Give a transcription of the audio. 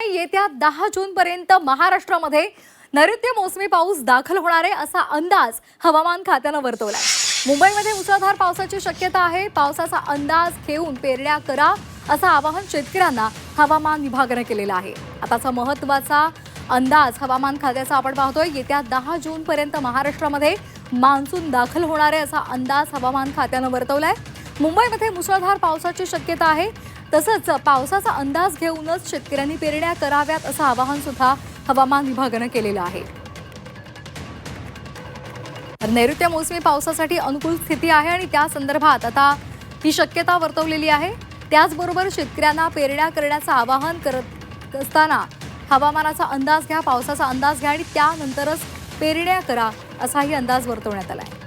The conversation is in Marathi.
येत्या 10 जून पर्यंत महाराष्ट्रामध्ये नैऋत्य मोसमी पाऊस दाखल होणार आहे असा अंदाज हवामान खात्याने वर्तवलाय। मुंबईमध्ये मुसळधार पावसाची शक्यता आहे। पावसाचा अंदाज घेऊन पेरण्या करा असं आवाहन शेतकऱ्यांना हवामान विभागाने केलेलं आहे। आताचा महत्त्वाचा अंदाज हवामान खात्याचा आपण पाहतोय। येत्या 10 जून पर्यंत महाराष्ट्रामध्ये मान्सून दाखल होणार आहे असा अंदाज हवामान खात्याने वर्तवलाय। मुंबईमध्ये मुसळधार पावसाची शक्यता आहे। तसंच पावसाचा अंदाज घेऊनच शेतकऱ्यांनी पेरण्या कराव्यात असं आवाहन सुद्धा हवामान विभागाने केलेलं आहे। नैऋत्य मोसमी पावसासाठी अनुकूल स्थिती आहे आणि त्या संदर्भात आता ही शक्यता वर्तवलेली आहे। त्याचबरोबर शेतकऱ्यांना पेरण्या करण्याचं आवाहन करत असताना हवामानाचा अंदाज घ्या, पावसाचा अंदाज घ्या आणि त्यानंतरच पेरण्या करा असाही अंदाज वर्तवण्यात आला आहे।